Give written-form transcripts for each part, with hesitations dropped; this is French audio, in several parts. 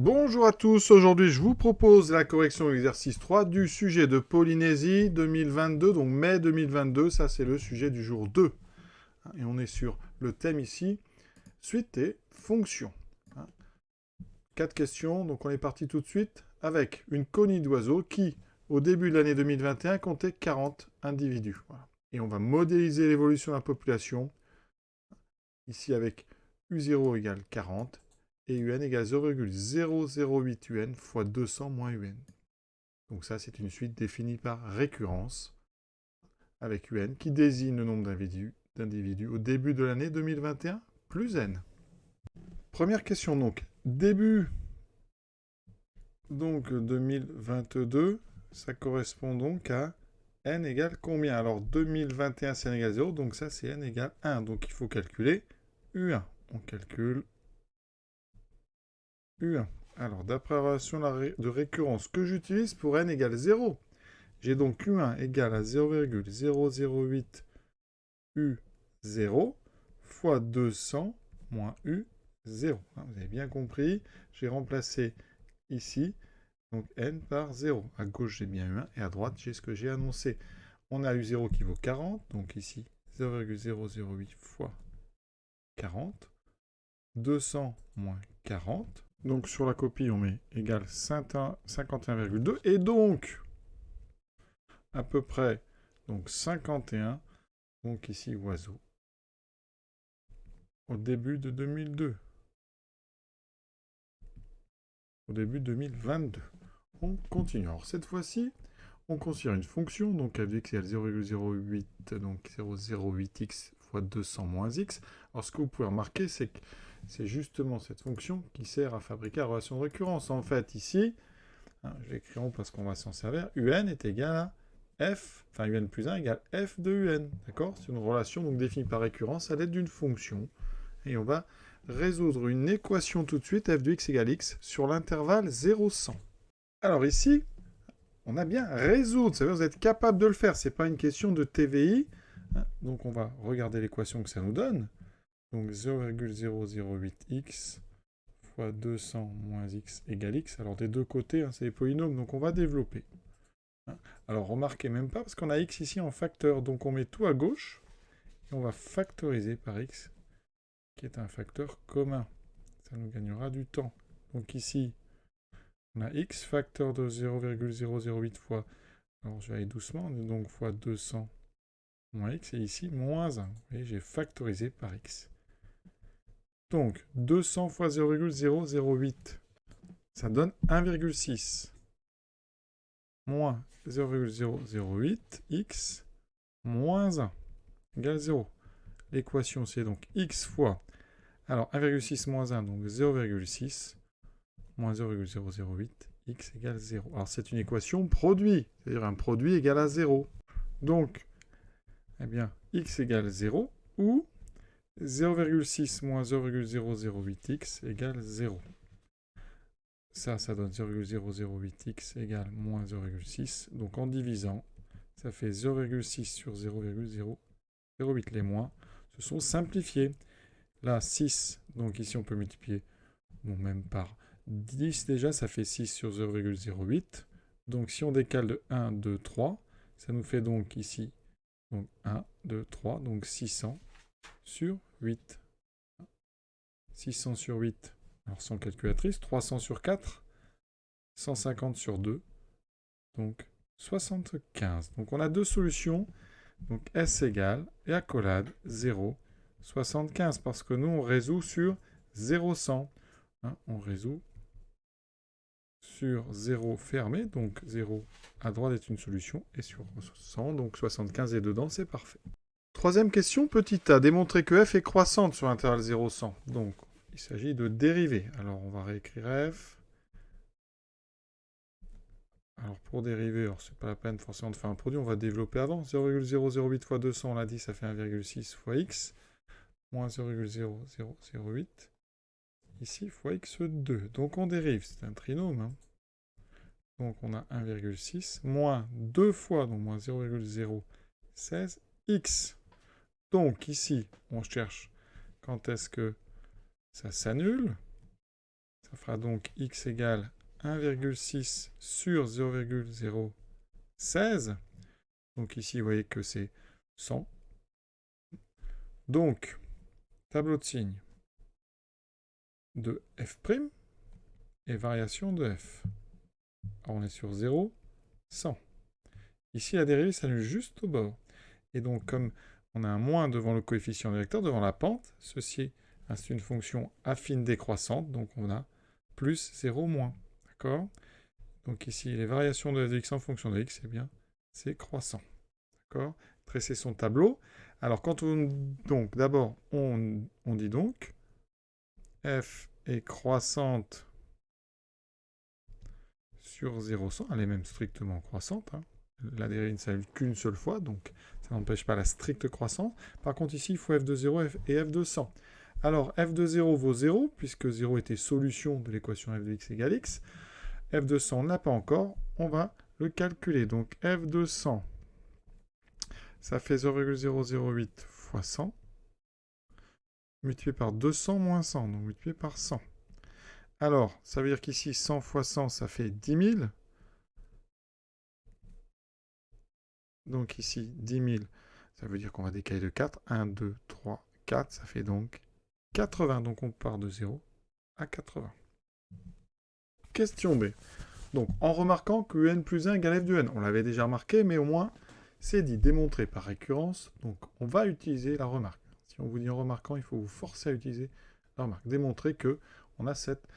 Bonjour à tous, aujourd'hui je vous propose la correction de l'exercice 3 du sujet de Polynésie 2022, donc mai 2022, ça c'est le sujet du jour 2. Et on est sur le thème ici, suite et fonction. 4 questions, donc on est parti tout de suite avec une colonie d'oiseaux qui, au début de l'année 2021, comptait 40 individus. Voilà. Et on va modéliser l'évolution de la population, ici avec U0 égale 40, et UN égale 0,008 UN fois 200 moins UN. Donc ça, c'est une suite définie par récurrence, avec UN, qui désigne le nombre d'individus au début de l'année 2021, plus N. Première question, donc. Début, donc 2022, ça correspond donc à N égale combien? Alors 2021, c'est N égale 0, donc ça, c'est N égale 1. Donc il faut calculer U1. On calcule U1. Alors, d'après la relation de récurrence que j'utilise pour N égale 0, j'ai donc U1 égale à 0,008 U0 fois 200 moins U0. Vous avez bien compris, j'ai remplacé ici donc N par 0. À gauche, j'ai bien U1 et à droite, j'ai ce que j'ai annoncé. On a U0 qui vaut 40, donc ici 0,008 fois 40. 200 moins 40. Donc sur la copie, on met égal 51,2. Et donc, à peu près, donc 51. Donc ici, oiseau. Au début de 2002. Au début de 2022. On continue. Alors cette fois-ci, on considère une fonction. Donc f de x égale 0,08. Donc 0,08x fois 200 moins x. Alors ce que vous pouvez remarquer, c'est que c'est justement cette fonction qui sert à fabriquer la relation de récurrence. En fait, ici, je l'écris en parce qu'on va s'en servir, UN est égal à f, enfin UN plus 1 égale f de UN. D'accord? C'est une relation donc définie par récurrence à l'aide d'une fonction. Et on va résoudre une équation tout de suite, f de x égale x, sur l'intervalle 0,100. Alors ici, on a bien résoudre, ça veut dire que vous êtes capable de le faire, ce n'est pas une question de TVI. Donc on va regarder l'équation que ça nous donne. Donc 0,008x fois 200 moins x égale x. Alors des deux côtés, c'est des polynômes, donc on va développer. Alors remarquez même pas, parce qu'on a x ici en facteur, donc on met tout à gauche, et on va factoriser par x, qui est un facteur commun. Ça nous gagnera du temps. Donc ici, on a x facteur de 0,008 fois, alors je vais aller doucement, donc fois 200 moins x, et ici, moins 1. Vous voyez, j'ai factorisé par x. Donc, 200 fois 0,008, ça donne 1,6. Moins 0,008x moins 1 égale 0. L'équation, c'est donc x fois, alors 1,6 moins 1, donc 0,6 moins 0,008, x égale 0. Alors c'est une équation produit, c'est-à-dire un produit égal à 0. Donc, eh bien, x égale 0 ou 0,6 moins 0,008x égale 0. Ça donne 0,008x égale moins 0,6. Donc en divisant, ça fait 0,6 sur 0,008. Les moins se sont simplifiés. Là, 6, donc ici on peut multiplier, bon, même par 10 déjà, ça fait 6 sur 0,08. Donc si on décale de 1, 2, 3, ça nous fait donc ici donc 1, 2, 3, donc 600 sur 8. 600 sur 8, alors sans calculatrice, 300 sur 4, 150 sur 2, donc 75. Donc on a deux solutions, donc S égale, et accolade, 0, 75, parce que nous on résout sur 0, 100. On résout sur 0 fermé, donc 0 à droite est une solution, et sur 100, donc 75 est dedans, c'est parfait. Troisième question, petit a, démontrer que f est croissante sur l'intervalle 0-100. Donc, il s'agit de dériver. Alors, on va réécrire f. Alors, pour dériver, alors c'est pas la peine forcément de faire un produit, on va développer avant. 0,008 fois 200, on l'a dit, ça fait 1,6 fois x, moins 0,0008, ici, fois x2. Donc, on dérive, c'est un trinôme. Donc, on a 1,6, moins 2 fois, donc moins 0,016, x. Donc, ici, on cherche quand est-ce que ça s'annule. Ça fera donc x égale 1,6 sur 0,016. Donc ici, vous voyez que c'est 100. Donc, tableau de signes de f' et variation de f. Alors, on est sur 0, 100. Ici, la dérivée s'annule juste au bord. Et donc, comme on a un moins devant le coefficient du vecteur, devant la pente, ceci c'est une fonction affine décroissante, donc on a plus 0 moins. D'accord? Donc ici, les variations de f de x en fonction de x, eh bien, c'est croissant. D'accord? Tresser son tableau. Alors, quand on... Donc, d'abord, on dit donc f est croissante sur 0,100. Elle est même strictement croissante. Hein. La dérivée ne s'annule qu'une seule fois, donc ça n'empêche pas la stricte croissance. Par contre, ici, il faut f de 0 et f de 100. Alors, f de 0 vaut 0, puisque 0 était solution de l'équation f de x égale x. F de 100, on n'a pas encore. On va le calculer. Donc, f de 100, ça fait 0,008 fois 100, multiplié par 200 moins 100, donc multiplié par 100. Alors, ça veut dire qu'ici, 100 fois 100, ça fait 10 000. Donc ici, 10 000, ça veut dire qu'on va décaler de 4. 1, 2, 3, 4, ça fait donc 80. Donc on part de 0 à 80. Question B. Donc, en remarquant que n plus 1 égale f de n. On l'avait déjà remarqué, mais au moins, c'est dit, démontré par récurrence. Donc, on va utiliser la remarque. Si on vous dit en remarquant, il faut vous forcer à utiliser la remarque. Démontrer que on a cet,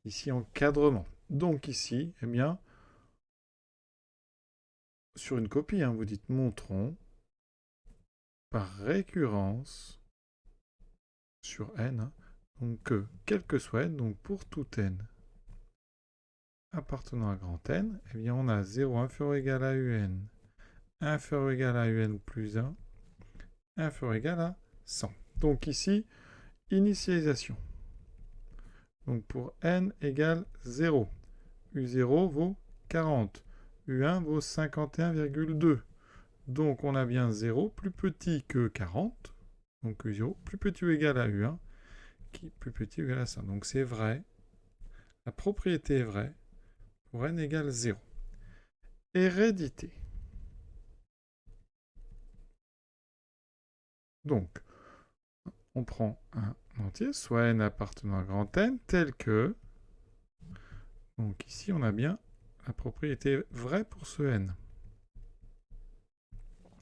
ici, encadrement. Donc, ici, eh bien, sur une copie, hein, vous dites montrons par récurrence sur n, hein, donc que, quel que soit n, donc pour tout n appartenant à grand N, eh bien on a 0 inférieur ou égal à un, inférieur ou égal à un plus 1, inférieur ou égal à 100. Donc ici, initialisation. Donc pour n égale 0, U0 vaut 40, U1 vaut 51,2. Donc on a bien 0 plus petit que 40, donc U0 plus petit ou égal à U1, qui est plus petit ou égal à 100. Donc c'est vrai, la propriété est vraie pour n égale 0. Hérédité. Donc, on prend un entier, soit n appartenant à grand N, tel que... Donc ici, on a bien la propriété vraie pour ce n.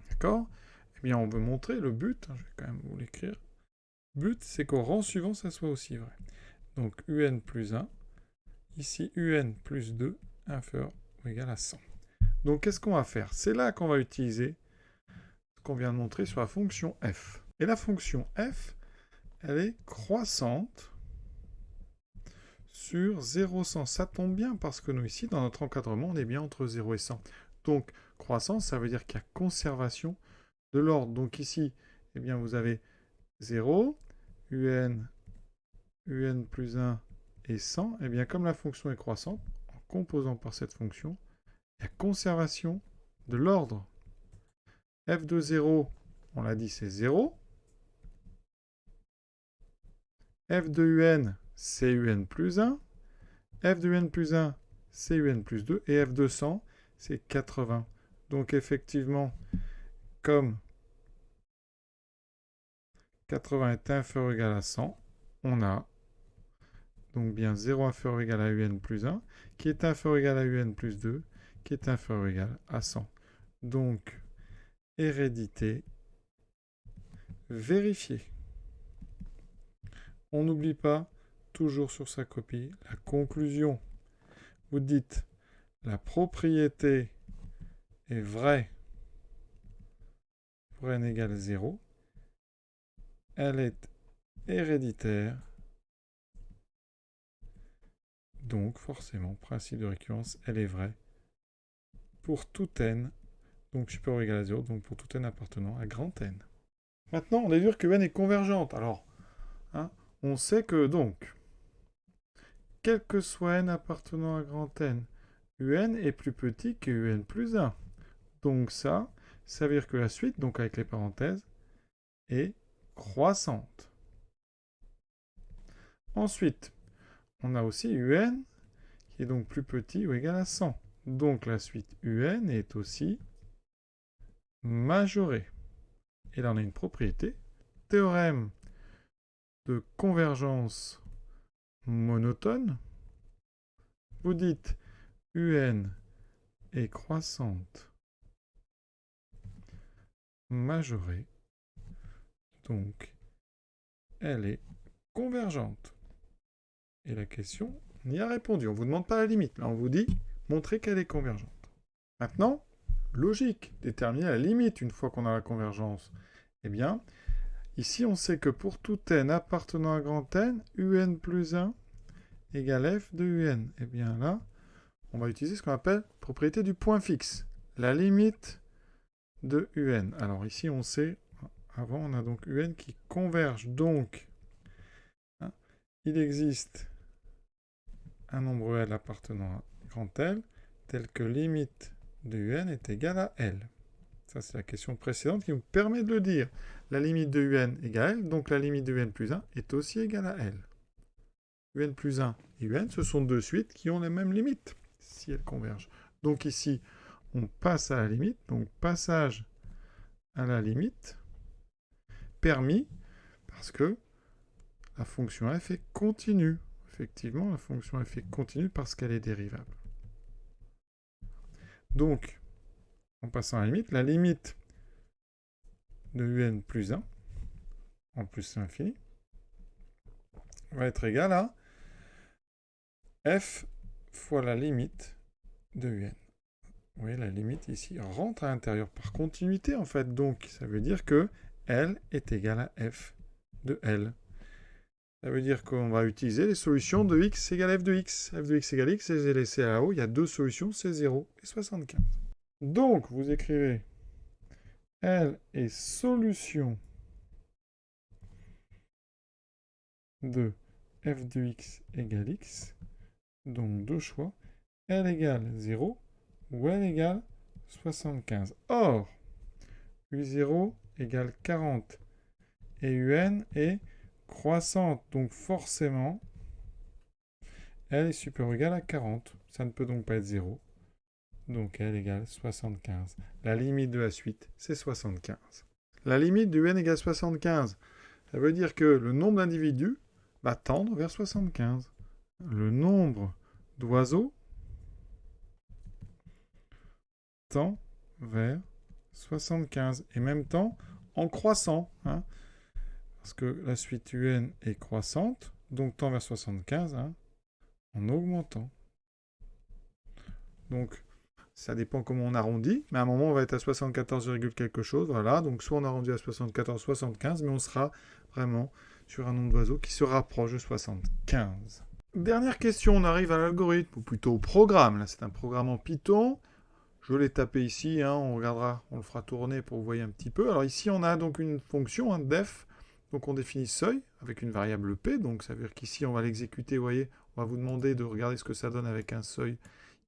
D'accord? Eh bien, on veut montrer le but, hein, je vais quand même vous l'écrire. But, c'est qu'au rang suivant, ça soit aussi vrai. Donc, un plus 1, ici, un plus 2, inférieur ou égal à 100. Donc, qu'est-ce qu'on va faire? C'est là qu'on va utiliser ce qu'on vient de montrer sur la fonction f. Et la fonction f, elle est croissante sur 0,100. Ça tombe bien parce que nous, ici, dans notre encadrement, on est bien entre 0 et 100. Donc, croissance, ça veut dire qu'il y a conservation de l'ordre. Donc ici, eh bien, vous avez 0, un plus 1 et 100. Eh bien, comme la fonction est croissante, en composant par cette fonction, il y a conservation de l'ordre. f de 0, on l'a dit, c'est 0. f de un, c'est un plus 1. f de un plus 1, c'est un plus 2. Et f de 100, c'est 80. Donc effectivement, comme 80 est inférieur ou égal à 100, on a donc bien 0 inférieur ou égal à un plus 1, qui est inférieur ou égal à un plus 2, qui est inférieur ou égal à 100. Donc, hérédité vérifiée. On n'oublie pas, toujours sur sa copie, la conclusion. Vous dites, la propriété est vraie pour n égale 0. Elle est héréditaire. Donc, forcément, principe de récurrence, elle est vraie pour tout n, donc supérieur ou égal à 0, donc pour tout n appartenant à grand N. Maintenant, on déduire que n est convergente. Alors, hein, on sait que, donc, quel que soit n appartenant à grand N, un est plus petit que un plus 1. Donc ça veut dire que la suite, donc avec les parenthèses, est croissante. Ensuite, on a aussi UN qui est donc plus petit ou égal à 100. Donc la suite UN est aussi majorée. Et là, on a une propriété. Théorème de convergence monotone. Vous dites UN est croissante majorée. Donc, elle est convergente. Et la question, on y a répondu. On ne vous demande pas la limite. Là, on vous dit, montrer qu'elle est convergente. Maintenant, logique, déterminer la limite une fois qu'on a la convergence. Eh bien, ici, on sait que pour tout n appartenant à grand N, UN plus 1 égale f de UN. Eh bien là, on va utiliser ce qu'on appelle propriété du point fixe. La limite de UN. Alors ici, on sait, avant, on a donc UN qui converge. Donc, il existe un nombre L appartenant à grand L, tel que limite de UN est égale à L. Ça, c'est la question précédente qui nous permet de le dire. La limite de UN égale à L, donc la limite de UN plus 1 est aussi égale à L. UN plus 1 et UN, ce sont deux suites qui ont les mêmes limites, si elles convergent. Donc ici, on passe à la limite, donc passage à la limite, permis, parce que la fonction f est continue. Effectivement, la fonction f est continue parce qu'elle est dérivable. Donc, en passant à la limite de UN plus 1, en plus l'infini, va être égale à f fois la limite de UN. Vous voyez, la limite ici rentre à l'intérieur par continuité, en fait. Donc, ça veut dire que L est égal à f de L. Ça veut dire qu'on va utiliser les solutions de x égale f de x. F de x égale x, et j'ai laissé là-haut, il y a deux solutions, c'est 0 et 75. Donc, vous écrivez L est solution de f de x égale x. Donc, deux choix. L égale 0 ou L égale 75. Or, U0 égale 40 et UN est croissante. Donc forcément, L est supérieur ou égal à 40. Ça ne peut donc pas être 0. Donc L égale 75. La limite de la suite, c'est 75. La limite du N égale 75, ça veut dire que le nombre d'individus va tendre vers 75. Le nombre d'oiseaux tend vers 75. Et même temps en croissant. Parce que la suite UN est croissante, donc tend vers 75, en augmentant. Donc, ça dépend comment on arrondit, mais à un moment, on va être à 74, quelque chose, voilà. Donc, soit on arrondit à 74, 75, mais on sera vraiment sur un nombre d'oiseaux qui se rapproche de 75. Dernière question, on arrive à l'algorithme, ou plutôt au programme. Là, c'est un programme en Python. Je l'ai tapé ici, on regardera, on le fera tourner pour que vous voyez un petit peu. Alors ici, on a donc une fonction, def. Donc on définit seuil avec une variable p. Donc ça veut dire qu'ici, on va l'exécuter, vous voyez. On va vous demander de regarder ce que ça donne avec un seuil,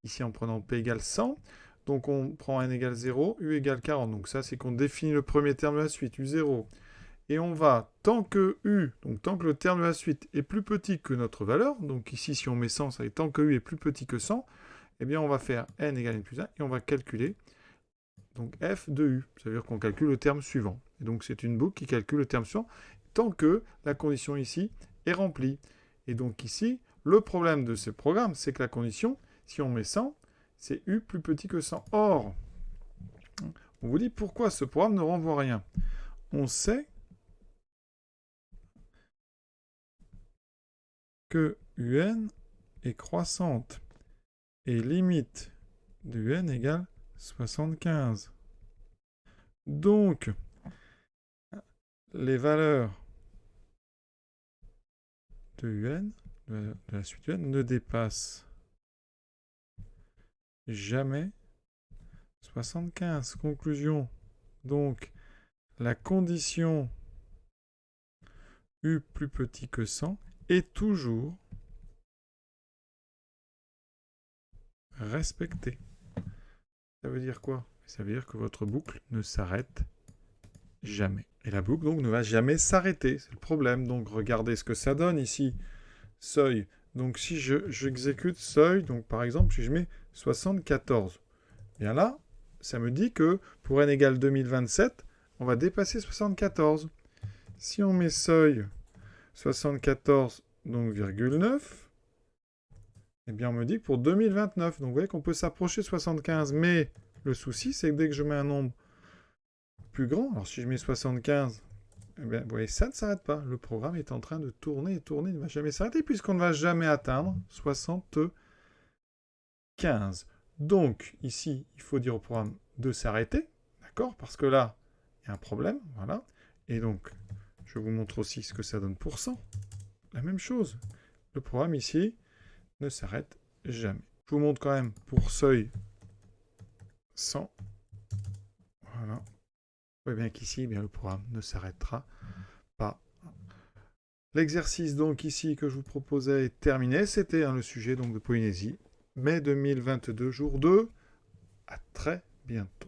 ici en prenant p égale 100. Donc on prend n égale 0, u égale 40. Donc ça, c'est qu'on définit le premier terme de la suite, u0. Et on va, tant que u, donc tant que le terme de la suite est plus petit que notre valeur, donc ici, si on met 100, ça veut dire tant que u est plus petit que 100, eh bien, on va faire n égale n plus 1 et on va calculer donc f de u. Ça veut dire qu'on calcule le terme suivant. Et donc, c'est une boucle qui calcule le terme suivant tant que la condition ici est remplie. Et donc ici, le problème de ce programme, c'est que la condition, si on met 100, c'est u plus petit que 100. Or, on vous dit pourquoi ce programme ne renvoie rien. On sait que un est croissante et limite de un égale 75. Donc, les valeurs de un, de la suite un, ne dépassent jamais 75. Conclusion. Donc, la condition u plus petit que 100 est toujours respectée. Ça veut dire quoi? Ça veut dire que votre boucle ne s'arrête jamais. Et la boucle, donc, ne va jamais s'arrêter. C'est le problème. Donc, regardez ce que ça donne ici. Seuil Donc si j'exécute seuil, donc par exemple, si je mets 74, bien là, ça me dit que pour n égale 2027, on va dépasser 74. Si on met seuil 74, donc virgule 9, eh bien on me dit que pour 2029, donc vous voyez qu'on peut s'approcher de 75, mais le souci, c'est que dès que je mets un nombre plus grand, alors si je mets 75, eh bien, vous voyez, ça ne s'arrête pas. Le programme est en train de tourner et tourner, il ne va jamais s'arrêter, puisqu'on ne va jamais atteindre 75. Donc, ici, il faut dire au programme de s'arrêter, d'accord? Parce que là, il y a un problème, voilà. Et donc, je vous montre aussi ce que ça donne pour 100. La même chose. Le programme ici ne s'arrête jamais. Je vous montre quand même pour seuil 100. Voilà. Vous voyez bien qu'ici, eh bien, le programme ne s'arrêtera pas. L'exercice donc ici que je vous proposais est terminé. C'était le sujet donc de Polynésie, mai 2022, jour 2. À très bientôt.